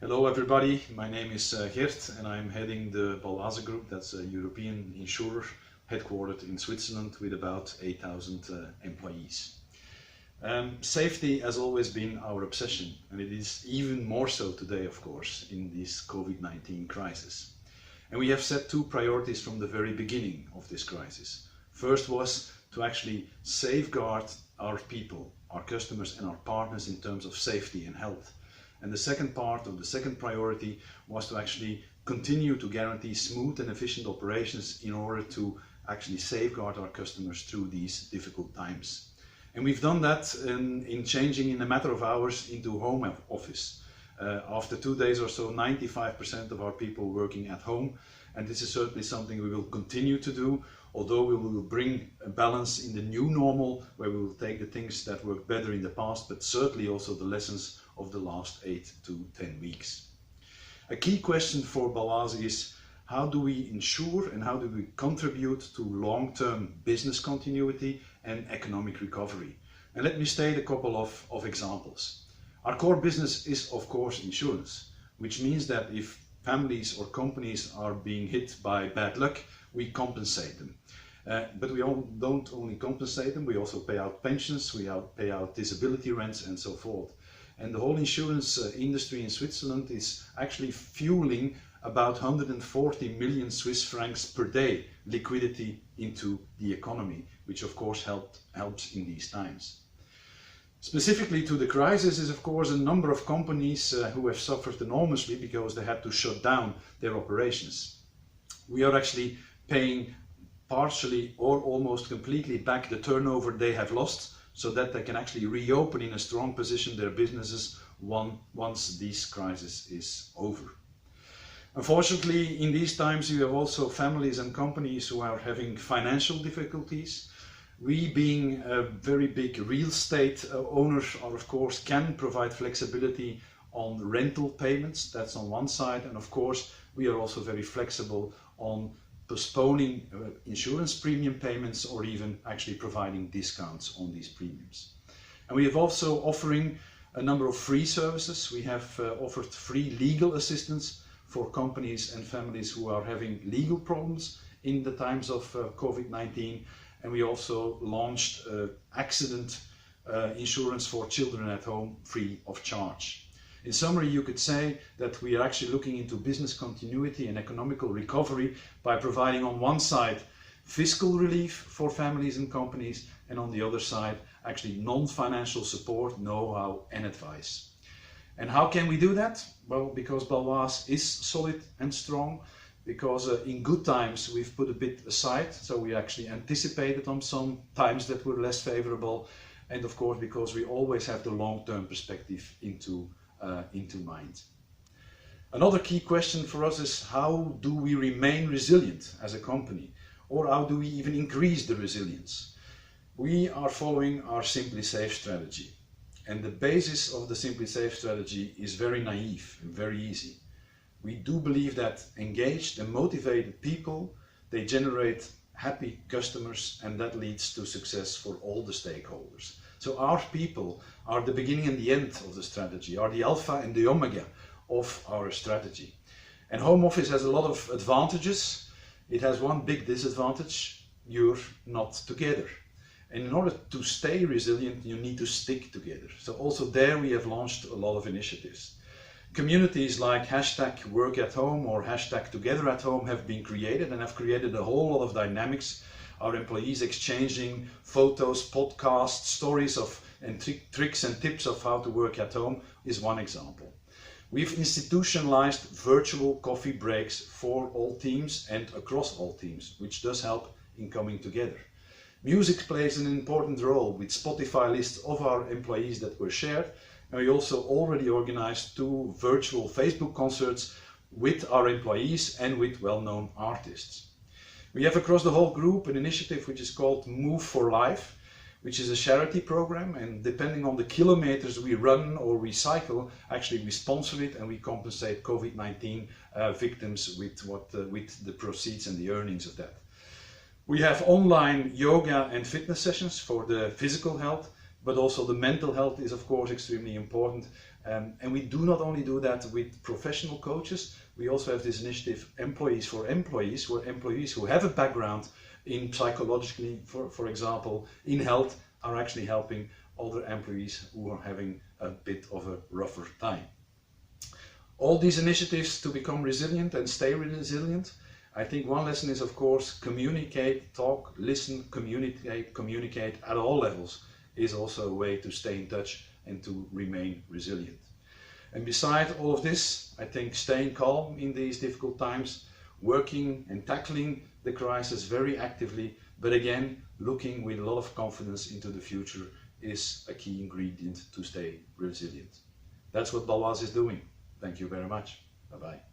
Hello everybody, my name is Gert and I'm heading the Baloise Group. That's a European insurer headquartered in Switzerland with about 8,000 employees. Safety has always been our obsession, and it is even more so today, of course, in this COVID-19 crisis. And we have set two priorities from the very beginning of this crisis. First was to actually safeguard our people, our customers and our partners in terms of safety and health. And the second part, or the second priority, was to actually continue to guarantee smooth and efficient operations in order to actually safeguard our customers through these difficult times. And we've done that in changing in a matter of hours into home office. After 2 days or so, 95% of our people working at home. And this is certainly something we will continue to do, although we will bring a balance in the new normal, where we will take the things that worked better in the past, but certainly also the lessons of the last 8 to 10 weeks. A key question for Baloise is, how do we ensure and how do we contribute to long-term business continuity and economic recovery? And let me state a couple of examples. Our core business is, of course, insurance, which means that if families or companies are being hit by bad luck, we compensate them. But we don't only compensate them, we also pay out pensions, we pay out disability rents and so forth. And the whole insurance industry in Switzerland is actually fueling about 140 million Swiss francs per day liquidity into the economy, which of course helps in these times. Specifically to the crisis is of course a number of companies who have suffered enormously because they had to shut down their operations. We are actually paying partially or almost completely back the turnover they have lost, so that they can actually reopen in a strong position their businesses once this crisis is over. Unfortunately, in these times you have also families and companies who are having financial difficulties. We, being a very big real estate owner, of course can provide flexibility on rental payments. That's on one side, and of course we are also very flexible on postponing insurance premium payments or even actually providing discounts on these premiums. And we have also offering a number of free services. We have offered free legal assistance for companies and families who are having legal problems in the times of COVID-19. And we also launched accident insurance for children at home free of charge. In summary, you could say that we are actually looking into business continuity and economical recovery by providing on one side fiscal relief for families and companies, and on the other side actually non-financial support, know-how and advice. And how can we do that? Well, because Baloise is solid and strong, because in good times we've put a bit aside, so we actually anticipated on some times that were less favorable, and of course because we always have the long-term perspective into mind. Another key question for us is, how do we remain resilient as a company, or how do we even increase the resilience? We are following our Simply Safe strategy, and the basis of the Simply Safe strategy is very naive and very easy. We do believe that engaged and motivated people, they generate happy customers, and that leads to success for all the stakeholders. So our people are the beginning and the end of the strategy, are the alpha and the omega of our strategy. And home office has a lot of advantages. It has one big disadvantage: you're not together. And in order to stay resilient, you need to stick together. So also there we have launched a lot of initiatives. Communities like #WorkAtHome or #TogetherAtHome have been created and have created a whole lot of dynamics. Our employees exchanging photos, podcasts, stories and tricks and tips of how to work at home is one example. We've institutionalized virtual coffee breaks for all teams and across all teams, which does help in coming together. Music plays an important role with Spotify lists of our employees that were shared. And we also already organized 2 virtual Facebook concerts with our employees and with well-known artists. We have across the whole group an initiative which is called Move for Life, which is a charity program, and depending on the kilometers we run or recycle, actually we sponsor it and we compensate COVID-19 victims with the proceeds and the earnings of that. We have online yoga and fitness sessions for the physical health, but also the mental health is of course extremely important. And we do not only do that with professional coaches, we also have this initiative Employees for Employees, where employees who have a background in psychologically, for example, in health, are actually helping other employees who are having a bit of a rougher time. All these initiatives to become resilient and stay resilient, I think one lesson is, of course, communicate, talk, listen, communicate at all levels is also a way to stay in touch and to remain resilient. And beside all of this, I think staying calm in these difficult times, working and tackling the crisis very actively, but again, looking with a lot of confidence into the future is a key ingredient to stay resilient. That's what Baloise is doing. Thank you very much. Bye-bye.